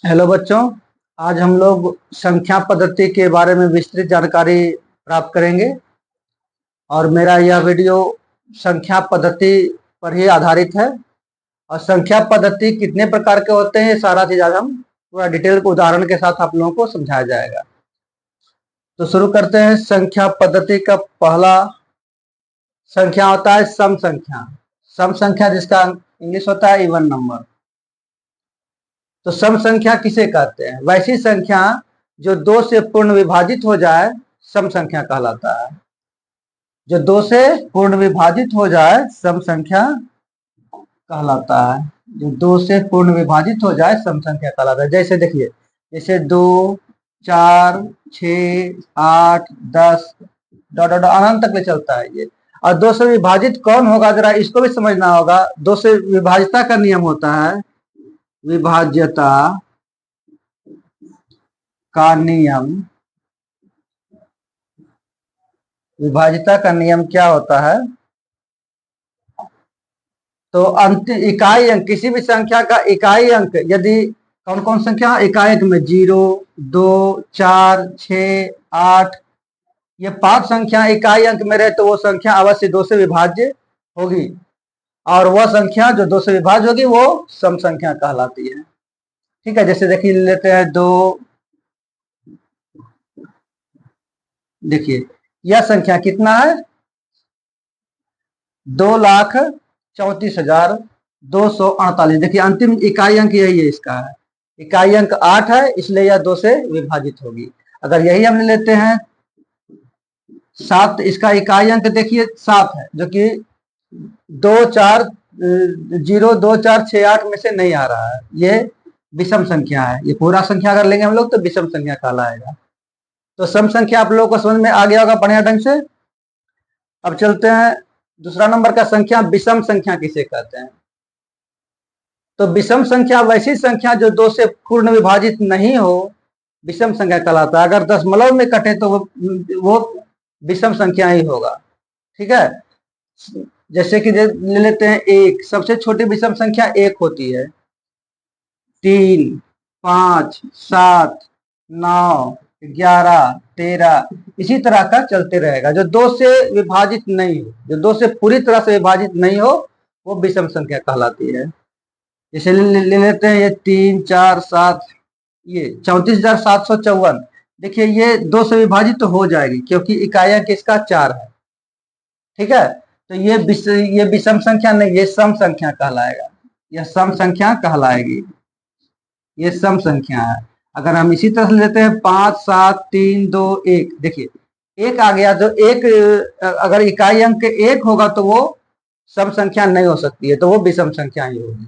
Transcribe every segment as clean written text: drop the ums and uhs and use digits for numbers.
Hello बच्चों। आज हम लोग संख्या पद्धति के बारे में विस्तृत जानकारी प्राप्त करेंगे और मेरा यह वीडियो संख्या पद्धति पर ही आधारित है। और संख्या पद्धति कितने प्रकार के होते हैं, ये सारा चीज आज हम पूरा डिटेल को उदाहरण के साथ आप लोगों को समझाया जाएगा। तो शुरू करते हैं। संख्या पद्धति का पहला संख्या होता है सम संख्या। सम संख्या जिसका इंग्लिश होता है इवन नंबर। तो सम संख्या किसे कहते हैं? वैसी संख्या जो दो से पूर्ण विभाजित हो जाए सम संख्या कहलाता है। जो दो से पूर्ण विभाजित हो जाए सम संख्या कहलाता है। जो दो से पूर्ण विभाजित हो जाए सम संख्या कहलाता है। जैसे देखिए, जैसे 2, 4, 6, 8, 10 डॉट डॉट अनंत तक ले चलता है ये। और दो से विभाजित कौन होगा, जरा इसको भी समझना होगा। दो से विभाजिता का नियम होता है, विभाज्यता का नियम। विभाज्यता का नियम क्या होता है? तो अंतिम इकाई अंक, किसी भी संख्या का इकाई अंक यदि कौन कौन संख्या इकाई अंक में 0, 2, 4, 6, 8 ये 5 संख्या इकाई अंक में रहे तो वो संख्या अवश्य दो से विभाज्य होगी। और वह संख्या जो दो से विभाज्य होगी वो सम संख्या कहलाती है। ठीक है, जैसे देखिए लेते हैं 2। देखिए यह संख्या कितना है? 2,34,248। देखिए अंतिम इकाई अंक यही है, इसका है इकाई अंक 8 है, इसलिए यह 2 से विभाजित होगी। अगर यही हम लेते हैं 7, इसका इकाई अंक देखिए 7 है, जो कि 2,4,0,2,4,6,8 में से नहीं आ रहा है। ये विषम संख्या है। ये पूरा संख्या अगर लेंगे हम लोग तो विषम संख्या कहलाएगा। तो सम संख्या आप लोगों को समझ में आ गया होगा बढ़िया ढंग से। अब चलते हैं दूसरा नंबर का संख्या, विषम संख्या किसे कहते हैं? तो विषम संख्या वैसी संख्या जो दो से पूर्ण विभाजित नहीं हो, विषम संख्या कहलाता है। अगर दशमलव में कटे तो वो विषम संख्या ही होगा। ठीक है, जैसे कि ले लेते हैं 1, सबसे छोटी विषम संख्या 1 होती है। 3, 5, 7, 9, 11, 13 इसी तरह का चलते रहेगा। जो दो से विभाजित नहीं हो, जो दो से पूरी तरह से विभाजित नहीं हो, वो विषम संख्या कहलाती है। जैसे ले लेते हैं ये 3, 4, 7, ये 34,754। देखिए ये दो से विभाजित तो हो जाएगी क्योंकि इकाई अंक इसका 4 है। ठीक है, तो ये विषम संख्या नहीं, ये सम संख्या कहलाएगा। यह सम संख्या कहलाएगी, ये सम संख्या है। अगर हम इसी तरह से लेते हैं 5, 7, 3, 2, 1, देखिए 1 आ गया। तो एक अगर इकाई अंक 1 होगा तो वो सम संख्या नहीं हो सकती है, तो वो विषम संख्या ही होगी।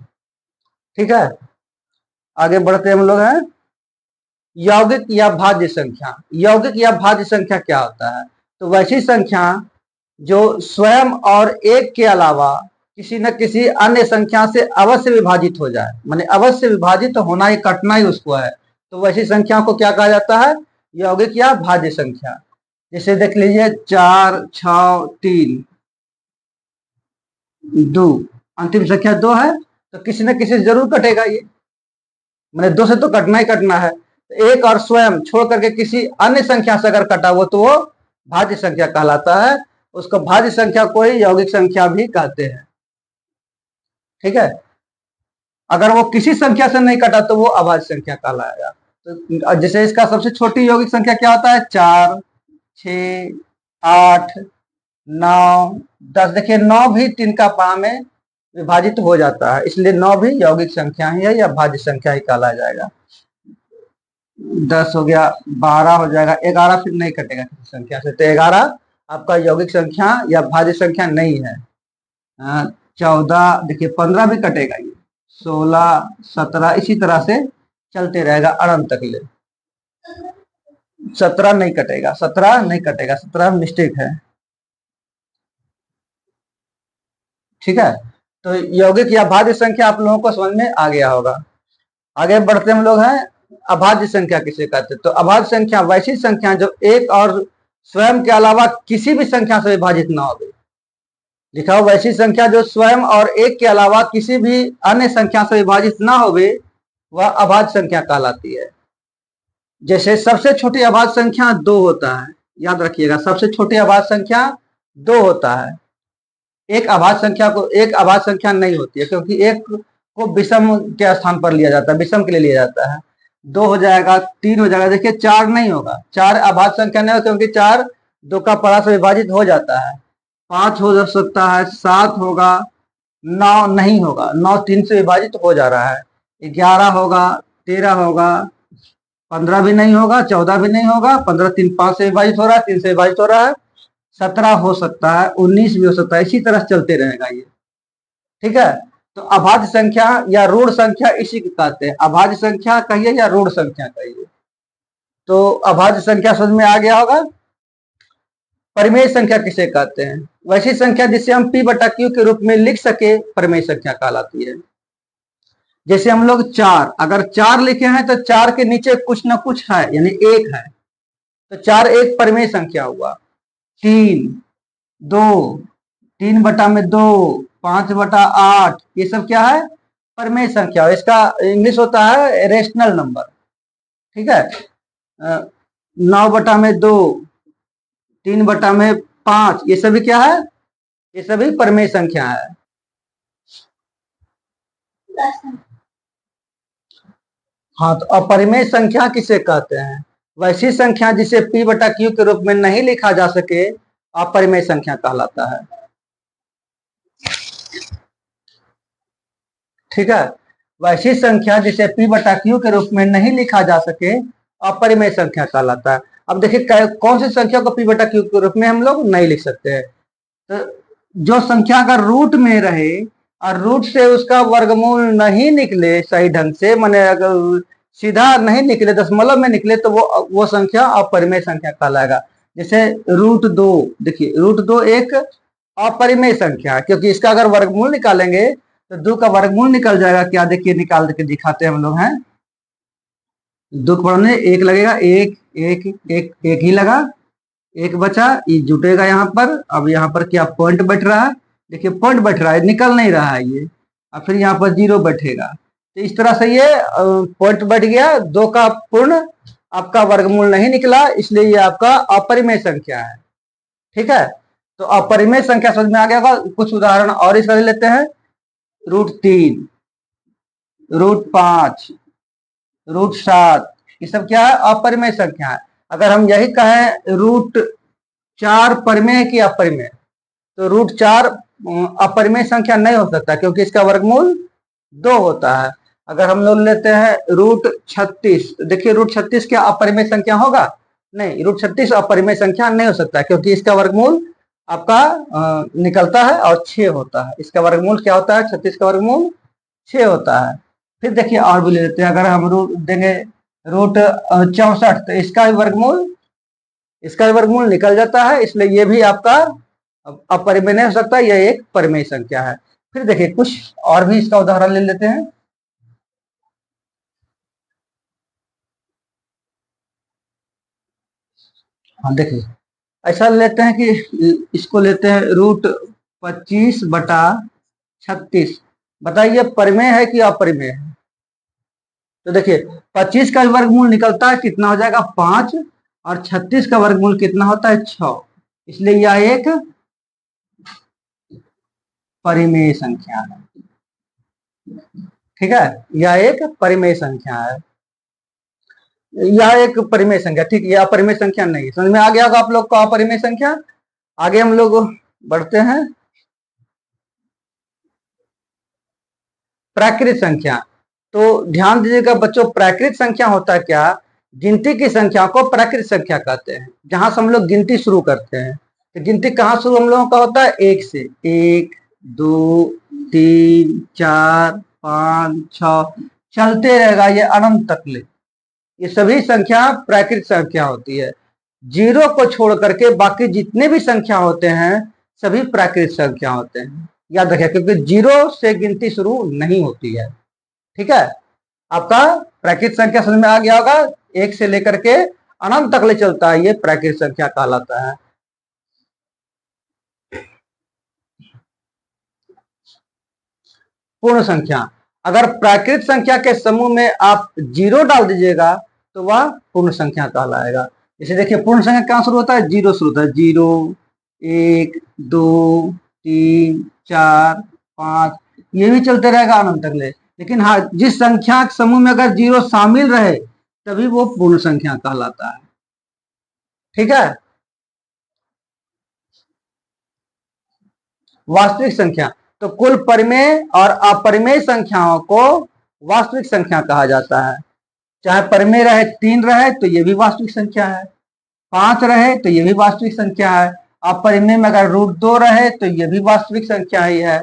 ठीक है, आगे बढ़ते हम लोग हैं यौगिक या भाज्य संख्या। यौगिक या भाज्य संख्या क्या होता है? तो वैसी संख्या जो स्वयं और एक के अलावा किसी न किसी अन्य संख्या से अवश्य विभाजित हो जाए, माने अवश्य विभाजित होना ही, कटना ही उसको है। तो वैसी संख्या को क्या कहा जाता है? यौगिक या भाज्य संख्या। जैसे देख लीजिए 4, 6, 3, 2, अंतिम संख्या 2 है, तो किसी न किसी से जरूर कटेगा ये, मैंने 2 से तो कटना ही कटना है। एक और स्वयं छोड़ करके किसी अन्य संख्या से अगर कटा हो तो वो भाज्य संख्या कहलाता है। उसको भाज्य संख्या को ही यौगिक संख्या भी कहते हैं। ठीक है, अगर वो किसी संख्या से नहीं कटा तो वो अभाज्य संख्या कहलाएगा। तो जैसे इसका सबसे छोटी यौगिक संख्या क्या होता है? 4, 6, 8, 9, 10। देखिए 9 भी 3 का पा में विभाजित हो जाता है, इसलिए 9 भी यौगिक संख्या ही है या भाज्य संख्या ही कहलाया जाएगा। 10 हो गया, 12 हो जाएगा, 11 फिर नहीं कटेगा किसी संख्या से, तो 11 आपका यौगिक संख्या या भाज्य संख्या नहीं है। 14, देखिए 15 भी कटेगा, ये 16, 17 इसी तरह से चलते रहेगा अनंत तक ले। 17 नहीं कटेगा, 17 नहीं कटेगा, 17 मिस्टेक है। ठीक है, तो यौगिक या भाज्य संख्या आप लोगों को समझ में आ गया होगा। आगे बढ़ते हम लोग हैं अभाज्य संख्या किसे कहते हैं? तो अभाज्य संख्या वैसी संख्या जो एक और स्वयं के अलावा किसी भी संख्या से विभाजित ना हो। लिखा हो वैसी संख्या जो स्वयं और एक के अलावा किसी भी अन्य संख्या से विभाजित ना होवे वह अभाज्य संख्या कहलाती है। जैसे सबसे छोटी अभाज्य संख्या 2 होता है, याद रखिएगा, सबसे छोटी अभाज्य संख्या 2 होता है। एक अभाज्य संख्या नहीं होती है, क्योंकि एक को विषम के स्थान पर लिया जाता है, विषम के लिए लिया जाता है। 2 हो जाएगा, 3 हो जाएगा, देखिए 4 नहीं होगा, 4 अभाज्य संख्या नहीं होती, क्योंकि 4 2 का पड़ा से विभाजित हो जाता है। 5 हो सकता है, 7 होगा, 9 नहीं होगा, 9 3 से विभाजित हो जा रहा है, 11 होगा, 13 होगा, 15 भी नहीं होगा, 14 भी नहीं होगा, 15 3 5 से विभाजित हो रहा है, 3 से विभाजित हो रहा है, 17 हो सकता है, 19 भी हो सकता है, इसी तरह चलते रहेगा ये। ठीक है, तो अभाज्य संख्या या ऋण संख्या इसी को कहते हैं। अभाज्य संख्या कहिए या ऋण संख्या कहिए। तो अभाज्य संख्या समझ में आ गया होगा। परिमेय संख्या किसे कहते हैं? वैसी संख्या जिसे हम p बटा q के रूप में लिख सके, परिमेय संख्या कहलाती है। जैसे हम लोग 4, अगर 4 लिखे हैं तो 4 के नीचे कुछ ना कुछ है, यानी 1 है, तो 4 एक परिमेय संख्या हुआ। 3, 2, 3 बटा में 2, 5 बटा 8, ये सब क्या है? परिमेय संख्या। इसका इंग्लिश होता है रेशनल नंबर। ठीक है, 9 बटा में 2, 3 बटा में 5, ये सभी क्या है? ये सभी परिमेय संख्या है। हाँ, तो अपरिमेय संख्या किसे कहते हैं? वैसी संख्या जिसे p बटा q के रूप में नहीं लिखा जा सके, अपरिमेय संख्या कहलाता है। ठीक है, वैसी संख्या जिसे p बटा q के रूप में नहीं लिखा जा सके, अपरिमेय संख्या कहलाता है। अब देखिए कौन सी संख्या को p बटा q के रूप में हम लोग नहीं लिख सकते हैं। तो जो संख्या अगर रूट में रहे और रूट से उसका वर्गमूल नहीं निकले सही ढंग से, माने अगर सीधा नहीं निकले, दशमलव में निकले, तो वो संख्या अपरिमेय संख्या कहलाएगा। जैसे √2, देखिए √2 एक अपरिमेय संख्या है, क्योंकि इसका अगर वर्गमूल निकालेंगे तो 2 का वर्गमूल निकल जाएगा। क्या, देखिए निकाल के दिखाते हैं हम लोग हैं। 2 के पढ़ने 1 लगेगा, 1 1 1 1 ही लगा, 1 बचा, ये जुटेगा यहाँ पर। अब यहाँ पर क्या पॉइंट बैठ रहा है? देखिए पॉइंट बैठ रहा है, निकल नहीं रहा है ये। और फिर यहाँ पर 0 बैठेगा। तो इस तरह से ये पॉइंट बैठ गया। 2 का पूर्ण आपका वर्गमूल नहीं निकला, इसलिए ये आपका अपरिमेय संख्या है। ठीक है, तो अपरिमेय संख्या समझ में आ गया होगा। कुछ उदाहरण और इसका लेते हैं। √3, √5, √7, ये सब क्या है? अपरिमेय संख्या है। अगर हम यही कहें √4 परिमेय है कि अपरिमेय, तो √4 अपरिमेय संख्या नहीं हो सकता, क्योंकि इसका वर्गमूल 2 होता है। अगर हम लोग लेते हैं √36, देखिए √36 क्या अपरिमेय संख्या होगा? नहीं, √36 अपरिमेय संख्या नहीं हो सकता, क्योंकि इसका वर्गमूल आपका निकलता है और 6 होता है। इसका वर्गमूल क्या होता है? 36 का वर्गमूल 6 होता है। फिर देखिए और भी ले लेते हैं। अगर हम रूट देंगे √64, तो इसका भी वर्गमूल निकल जाता है, इसलिए ये भी आपका अपरिमेय नहीं हो सकता, यह एक परिमेय संख्या है। फिर देखिए कुछ और भी इसका उदाहरण ले लेते हैं। हाँ देखिए, ऐसा लेते हैं कि इसको लेते हैं √25 बटा 36। बताइए परिमेय है कि अपरिमेय है? तो देखिए 25 का वर्गमूल निकलता है, कितना हो जाएगा? 5, और 36 का वर्गमूल कितना होता है? 6। इसलिए यह एक परिमेय संख्या है। ठीक है, यह एक परिमेय संख्या है, यह एक परिमेय संख्या। ठीक, यह अपरिमेय संख्या नहीं। समझ में आ गया होगा आप लोग को अपरिमेय संख्या। आगे हम लोग बढ़ते हैं। प्राकृत संख्या। तो ध्यान दीजिएगा बच्चों, प्राकृत संख्या होता है क्या? गिनती की संख्या को प्राकृत संख्या कहते हैं। जहां से हम लोग गिनती शुरू करते हैं, तो गिनती कहाँ शुरू हम लोगों का होता है? 1 से। 1 2 3 4 5 6, चलते रहेगा ये अनंत तक ले। ये सभी संख्या प्राकृत संख्या होती है। 0 को छोड़ करके बाकी जितने भी संख्या होते हैं सभी प्राकृत संख्या होते हैं। याद रखिए, क्योंकि 0 से गिनती शुरू नहीं होती है। ठीक है, आपका प्राकृत संख्या समझ में आ गया होगा। 1 से लेकर के अनंत तक ले चलता है, ये प्राकृत संख्या कहलाता है। पूर्ण संख्या। अगर प्राकृत संख्या के समूह में आप 0 डाल दीजिएगा तो वह पूर्ण संख्या कहलाएगा। जैसे देखिए पूर्ण संख्या कहाँ शुरू होता है, 0 शुरू होता है, 0, 1, 2, 3, 4, 5, ये भी चलते रहेगा अनंत तक ले। लेकिन हाँ, जिस संख्या के समूह में अगर 0 शामिल रहे तभी वो पूर्ण संख्या कहलाता है। ठीक है। वास्तविक संख्या, तो कुल परिमेय और अपरिमेय संख्याओं को वास्तविक संख्या कहा जाता है। चाहे परिमेय रहे 3 रहे तो ये भी वास्तविक संख्या है, 5 रहे तो ये भी वास्तविक संख्या है, अपरिमेय में अगर √2 रहे तो ये भी वास्तविक संख्या ही है,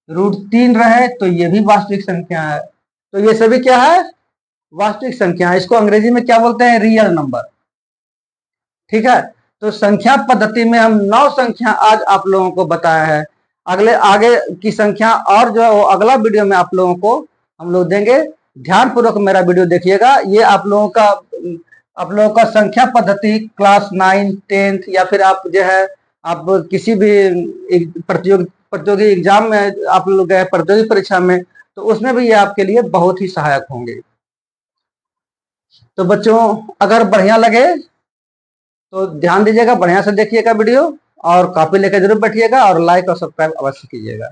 √3 रहे तो ये भी वास्तविक संख्या है। तो ये सभी क्या है, वास्तविक संख्या है। इसको अंग्रेजी में क्या बोलते हैं, रियल नंबर। ठीक है। तो संख्या पद्धति में हम 9 संख्या आज आप लोगों को बताया है। अगले आगे की संख्या और जो है वो अगला वीडियो में आप लोगों को हम लोग देंगे। ध्यान पूर्वक मेरा वीडियो देखिएगा। ये आप लोगों का संख्या पद्धति क्लास 9, 10th या फिर आप जो है आप किसी भी प्रतियोगी एग्जाम में आप लोग गए, प्रतियोगी परीक्षा में, तो उसमें भी ये आपके लिए बहुत ही सहायक होंगे। तो बच्चों अगर बढ़िया लगे तो ध्यान दीजिएगा, बढ़िया से देखिएगा वीडियो, और कॉपी लेकर जरूर बैठिएगा और लाइक और सब्सक्राइब अवश्य कीजिएगा।